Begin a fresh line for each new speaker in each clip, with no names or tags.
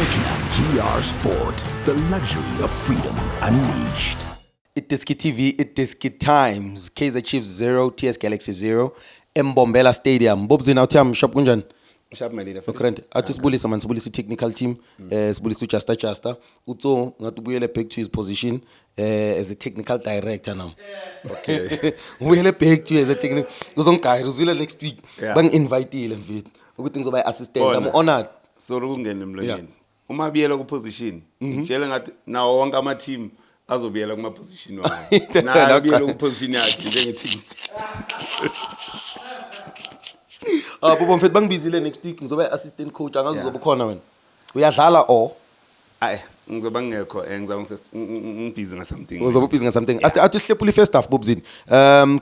GR Sport, the luxury of freedom unleashed.
Itiski TV, Itiski Times, Kaizer Chiefs 0, TS Galaxy 0, Mbombela Stadium. Bobzi now tell me shop kunjani?
Shop my leader.
Okay, athi sibulisa man sibulisa technical team, sibulisa uJusta. Utso ngathi ubuyele back to his position as a technical director now.
Okay.
Ubuyele back to as a technical. Uzongigayira uzwile next week.
Yeah.
Bang inviteile mfethu. Ukuthi ngizoba assistant. I'm honored.
So ukungena emlonyeni. Uma biyela ku position, ngitshela ngathi nawo wonke ama team azobiyela kuma position wawo. Na biyela ku position yakhe njenge team.
Bobo mfethu bangibizile next week ngizoba assistant coach angazi uzoba khona wena. Uyadlala or
ngizoba ngekho ngizaba ngibhizi nga something.
Uzoba busy nga something. Athi sihlephula first half Bobzini.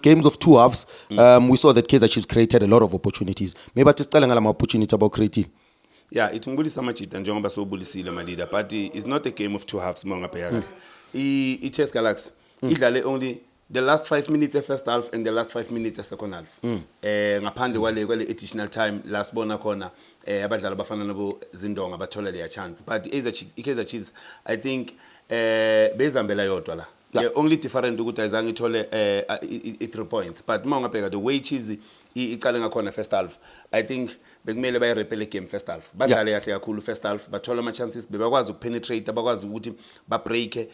Games of two halves. We saw that Kaizer Chiefs created a lot of opportunities. Maybe athi sicela ngala opportunity about creating.
Yeah, it ngibulisa amajita njengoba sobulisile my leader, but it's not a game of two halves monga phela. TS Galaxy idlale only the last 5 minutes of first half and the last 5 minutes of second half. Ngaphandle kwale additional time last bona khona abadlali abafana nabo Zindonga bathola their chance. But Kaizer Chiefs I think bezambela yodwa la. The only different ukuthi ayizange ithole 3 points. But uma ungabheka the way Chiefs iqale ngakhona first half, I think bekumele bayirepele game first half. Badlale kahle kakhulu first half, bathola ama chances bebakwazi ukupenetrate, abakwazi ukuthi ba break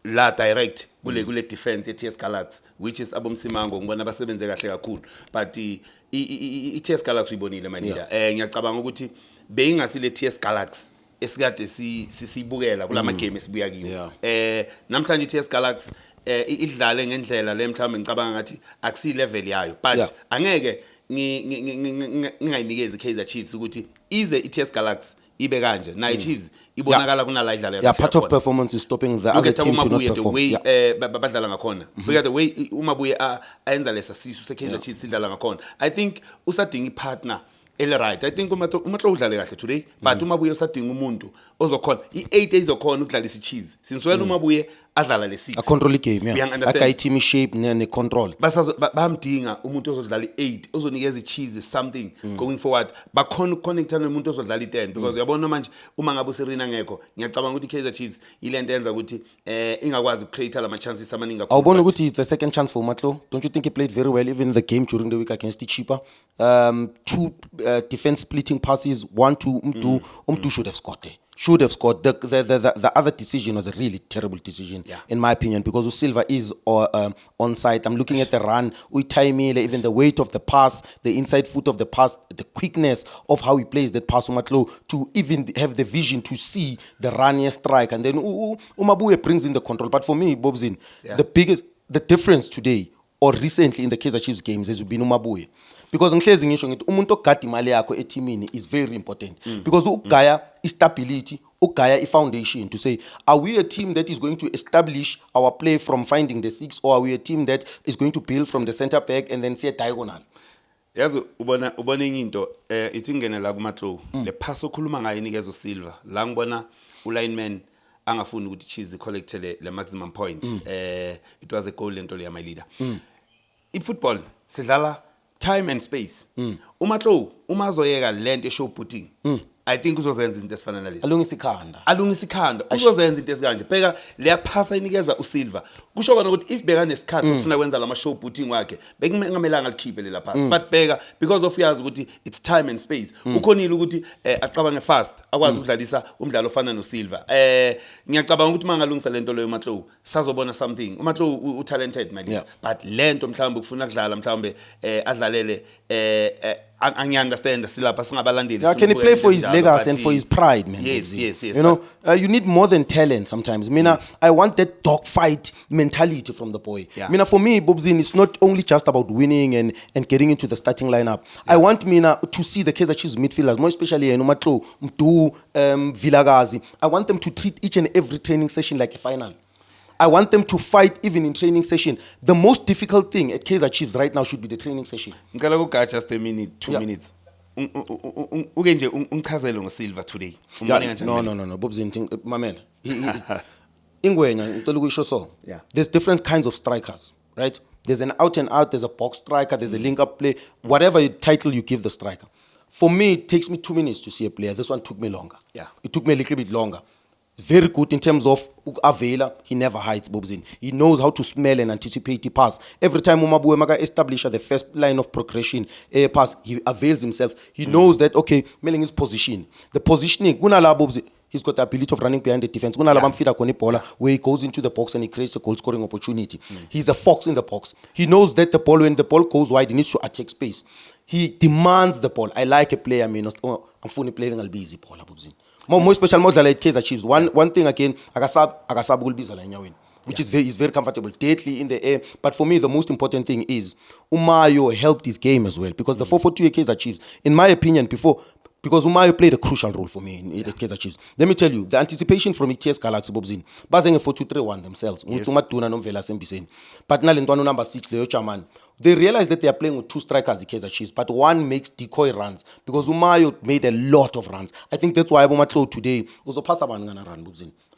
la direct kule defense ye TS Galaxy, which is abomsimango ngibona basebenze kahle kakhulu. But TS Galaxy uyibonile my leader. Ngiyacabanga ukuthi beyingasile TS Galaxy esikade sibukela kulama game esibuya kiwo. Namhlanje TS Galaxy idlale ngendlela le mhlawumbe ngicabanga ngathi akusi level yayo, but angeke ngingayinikeza Kaizer Chiefs ukuthi ize TS Galaxy ibe kanje na Chiefs ibonakala kunala idlala yakhe.
Yeah, part of performance is stopping the other team to not perform.
Badlala ngakhona. Because the way umabuye ayenza lesa sisu se Kaizer Chiefs idlala ngakhona, I think usadinga ipartner right. I think uMatlo udlale kahle today, but umabuye usadinga umuntu ozokhona i8 izokhona ukudlalisa iChiefs. Since wena umabuye adlala le6.
A control game, yeah. Aka team shape ne control.
Bamdinga umuntu ozodlala i8 ozonikeza iChiefs something going forward. Bakhona ukuconnecta nomuntu ozodlala i10 because uyabona manje uma ngabe uSerena ngekho, ngiyacabanga ukuthi Kaizer Chiefs ilento yenza ukuthi ingakwazi ukcreate la chances amaningi kakhulu.
Awubona ukuthi it's a second chance for Matlo. Don't you think he played very well even in the game during the week against the Chipa? Two defense splitting passes, 1 to Umtu should have scored there. Should have scored. The other decision was a really terrible decision, in my opinion, because Silva is on side. I'm looking at the run, even the weight of the pass, the inside foot of the pass, the quickness of how he plays that pass Umatlo, to even have the vision to see the run strike, and then Umabuye brings in the control. But for me, Bobzin, the difference today or recently in the Kaizer Chiefs games has been Umabuye. Because ngihlezi ngisho ngithi umuntu ogada imali yakho eteamini is very important, because ukugaya stability, ukugaya foundation to say, are we a team that is going to establish our play from finding the six, or are we a team that is going to build from the center back and then see a diagonal?
Yazi ubona into ithi ngene la kuMatlo le pass okhuluma ngayo inikezo Silva la ngibona ulineman angafuni ukuthi Chiefs collect le maximum point. It was a goal lento le my leader. Football sidlala time and space. Umatlo uma azoyeka lento show putting, I think uzozenza izinto esifana nalezi. Alungisa ikhanda uzozenza into esikanje. Bheka leya pass inikeza uSilva kusho kona ukuthi if beka nesikhathi ufuna kwenza lama show putting wakhe bekungamelanga likhiphe lela pass, but bheka because of yazi ukuthi it's time and space ukhonile ukuthi aqabange fast akwazi ukudlalisa umdlalo ofana noSilva. Ngiyacabanga ukuthi mangalungisa lento leyo Matlo sazobona something. uMatlo utalented my dear, but lento mhlawumbe ukufuna ukudlala mhlawumbe adlalele I understand silapha singabalandeli.
Can he play for his legacy and for his pride, man?
Yes.
You know, you need more than talent sometimes. I want that dogfight mentality from the boy. For me, Bobzin, it's not only just about winning and getting into the starting lineup. I want to see the Kaizer Chiefs midfielders, more especially Matlo, Mdu, Vilagazi. I want them to treat each and every training session like a final. I want them to fight even in training session. The most difficult thing at Kaizer Chiefs right now should be the training session.
Ngicela ukugaya just a minute, 2 minutes. Uke nje umchazele ngoSilva today.
No. Bobzin, mamela. Ingwenya ngicela ukuyisho so. There's different kinds of strikers, right? There's an out and out, there's a box striker, there's a link up play, whatever title you give the striker. For me, it takes me 2 minutes to see a player. This one took me longer.
Yeah.
It took me a little bit longer. Very good in terms of Avela. He never hides Bobzin. He knows how to smell and anticipate the pass. Every time Umabuwe Maga establishes the first line of progression pass, he avails himself. He knows that, okay, Melling is position. The positioning, Gunala Bobzin, he's got the ability of running behind the defense. Gunala Bamfida Konipola, where he goes into the box and he creates a goal scoring opportunity. He's a fox in the box. He knows that when the ball goes wide, he needs to attack space. He demands the ball. I like a player, I'm fully playing a busy ball. More special model like Kaizer Chiefs. One thing again, Agasab will be Zalanya which is very comfortable, deadly in the air. But for me, the most important thing is Umayo helped his game as well, because the 4-4-2 Kaizer Chiefs, in my opinion, because Umayo played a crucial role for me in the Kaizer Chiefs. Let me tell you, the anticipation from ETS Galaxy Bobzin, basing a 4-2-3-1 themselves. But now number 6, Leo Chaman. They realize that they are playing with 2 strikers, the Kaizer Chiefs, but one makes decoy runs, because Umayo made a lot of runs. I think that's why Abumatlo today was a passer run.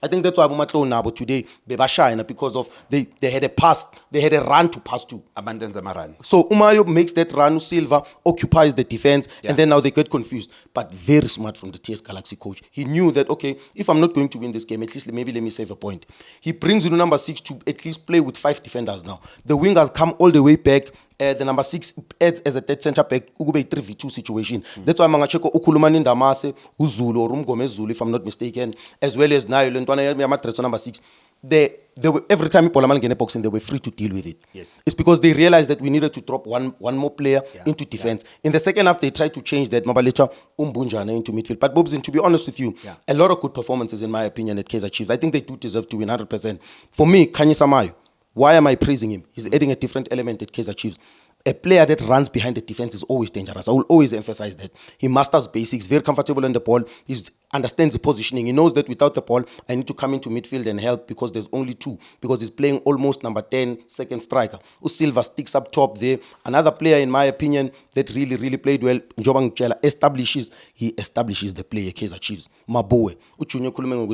I think that's why Abumatlo Nabo today Bebashina, because of they had a pass, they had a run to pass to.
Abundance run.
So Umayo makes that run, Silva occupies the defense, and then now they get confused. But very smart from the TS Galaxy coach. He knew that, okay, if I'm not going to win this game, at least maybe let me save a point. He brings in number 6 to at least play with 5 defenders now. The wingers come all the way back. The number 6 adds as a third center back, Ugube 3v2 situation. That's why Mangacheko Ukulumani Ndamase, Uzulu or Rumgome Zulu, if I'm not mistaken, as well as Nail and Yamatres number 6. They were, every time people get a boxing, they were free to deal with it.
Yes.
It's because they realized that we needed to drop one more player into defense. In the second half, they tried to change that Mabalecha Umbunjana into midfield. But Bobzin, to be honest with you, a lot of good performances, in my opinion, at Kaizer Chiefs. I think they do deserve to win 100%. For me, Kanye Samayo, why am I praising him? He's adding a different element at Kaizer Chiefs. A player that runs behind the defense is always dangerous. I will always emphasize that. He masters basics, very comfortable on the ball. He understands the positioning. He knows that without the ball, I need to come into midfield and help, because there's only 2. Because he's playing almost number 10, second striker. Silva sticks up top there. Another player, in my opinion, that really played well, Njobang Chela, establishes the player, Kaizer Chiefs. Maboe.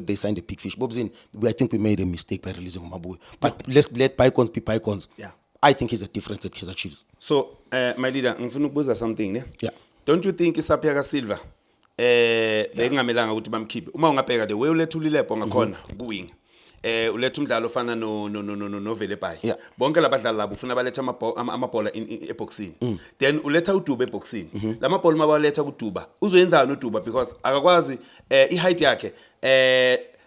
They signed the big fish. Bobzin, I think we made a mistake by releasing Maboe. But let's let bygones be bygones.
Yeah.
I think he's a difference at Kaizer Chiefs.
So, my leader, ngifuna ukubuza something, ne?
Yeah.
Don't you think Isapia Silva bekungamelanga ukuthi bamkhiphe? Uma ungabheka the way uletha uLilepo ngakhona kuwing. Uletha umdlalo ofana no Velepai.
Yeah.
Bonke labadlali labo ufuna baletha amabhola eboxini. Then uletha uDuba eboxini. Lamabhola mabaletha kuDuba. Uzoyenzana uDuba because akakwazi iheight yakhe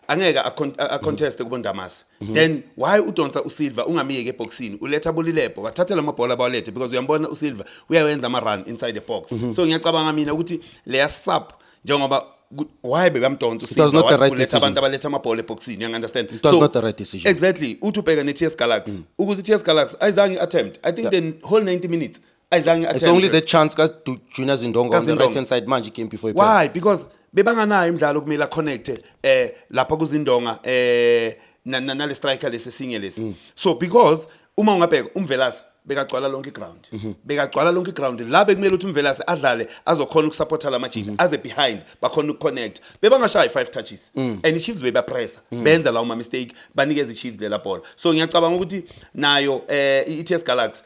angeke a contest kubondamasa. Then why udonsa uSilva ungamiyeke eboxini? Uletha Bolilepo, wathatha lamabhola bawalethe, because uyambona uSilva uyawenza ama run inside the box. So ngiyacabanga mina ukuthi leya sub njengoba why bebamdonsa uSilva?
It was not the right decision.
Abantu abaletha amabhola eboxini, you understand?
It was not the right decision.
Exactly. Uthubheka neTS Galaxy. Ukuze iTS Galaxy ayizange attempt. I think the whole 90 minutes ayizange attempt.
It's only the chance to Junior Zindongo on the right hand side manje came before he played.
Why? Because bebanganayo imidlalo kumele connect lapha kuzindonga nale striker lesesinye lesi. So because uma ungabheka umvelasi bekagcwala lonke ground la bekumele ukuthi umvelasi adlale azokhona ukusupporta lamajini aze behind bakhona ukuconnect bebangashaya 5 touches and iChiefs bebapressa benza lawo ma mistake banikeza iChiefs lela ball. So ngiyacabanga ukuthi nayo iTS Galaxy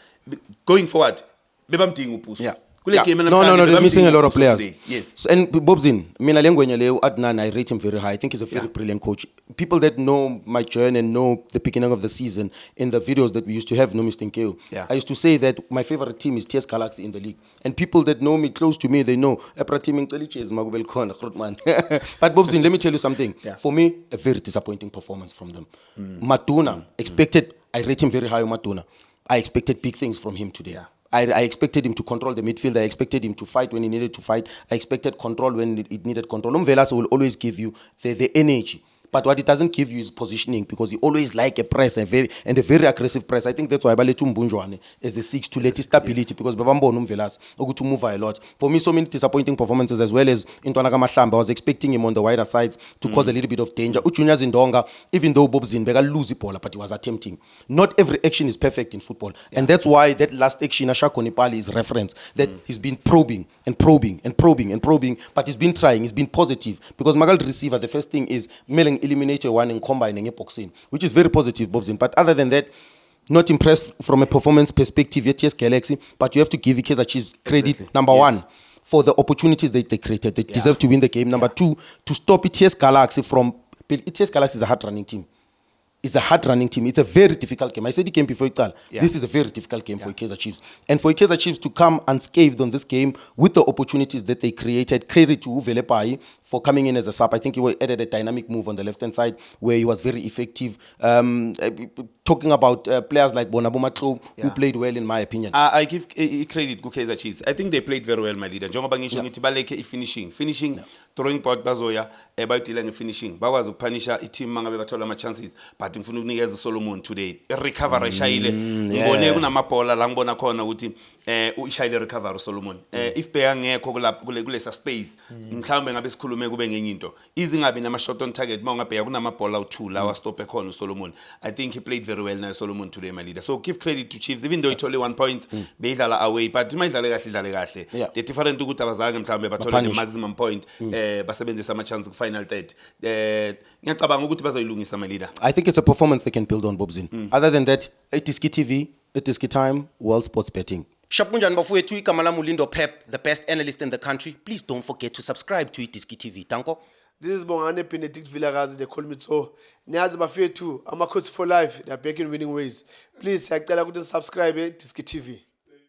going forward bebamdinga uPuso.
Yeah.
No,
they're missing a lot of players.
Yes.
So, and Bobzin, mina lengwenya leo Adnan, I rate him very high. I think he's a very brilliant coach. People that know my journey and know the beginning of the season, in the videos that we used to have, no Mr. I used to say that my favorite team is TS Galaxy in the league. And people that know me, close to me, they know Epra team in Teliche is Magubel Khan, But Bobzin, let me tell you something. For me, a very disappointing performance from them. Matuna, expected, I rate him very high on Matuna. I expected big things from him today. I expected him to control the midfield. I expected him to fight when he needed to fight. I expected control when it needed control. Umvelasa will always give you the energy. But what it doesn't give you is positioning, because he always like a press and a very aggressive press. I think that's why Baletu Mbunjwane is a 6 to let his stability, because Babambo Numvelas to move a lot. For me, so many disappointing performances, as well as Intwanaga Mahlamba. I was expecting him on the wider sides to cause a little bit of danger. Uchunya Zindonga, even though Bob Zinbega lose the ball, but he was attempting. Not every action is perfect in football. And that's why that last action, Ashako Nepali, is reference. That he's been probing, but he's been trying, he's been positive. Because Magal receiver, the first thing is mailing eliminator one and combining a boxing, which is very positive, Bobzin. But other than that, not impressed from a performance perspective yet, yes, Galaxy, but you have to give Kaizer Chiefs credit, number one, for the opportunities that they created. They deserve to win the game. Number two, to stop ETS Galaxy from... ETS Galaxy is a hard-running team. It's a hard-running team. It's a very difficult game. I said the game before it. This is a very difficult game for Kaizer Chiefs. And for Kaizer Chiefs to come unscathed on this game with the opportunities that they created, credit to Velepai for coming in as a sub. I think he added a dynamic move on the left-hand side where he was very effective. Talking about players like Bonabo Matlo, who played well in my opinion.
I give credit to Kaizer Chiefs. I think they played very well, my leader. Njengoba ngisho ngithi baleke finishing, throwing part bazoya, bayidila ngefinishing. Bakwazi ukupunisha i-team mangabe bathola ama-chances, but ngifuna ukunikeza uSolomon today. Recovery shayile. Ngibone kunamabhola la ngibona khona ukuthi ushayile recovery uSolomon. If beyangekho kulesa space, mhlawumbe ngabe sikhulume kube ngenye into. Izingabe nama-shot on target mawungabheka kunamabhola u2 lawa stop ekhona uSolomon. I think he played very well now Solomon today, my leader. So give credit to Chiefs, even though it's only 1 point, beyidlala away, but mayidlale kahle. The different ukuthi abazange mhlawumbe bathole maximum point, basebenzisa ama-chance ku-final third. Ngiyacabanga ukuthi bazoyilungisa, my leader.
I think it's a performance they can build on, Bobzin. Other than that, Itiski TV, Itiski Time, World Sports Betting. Shapunjan bafowethu igama lami uLindo Pep, the best analyst in the country. Please don't forget to subscribe to Itiski TV. Tanko.
This is Bongane Benedict Vilakazi, they call me so. Niyazi bafethu, ama coach for life, they are back in winning ways. Please, siyacela ukuthi subscribe Itiski TV.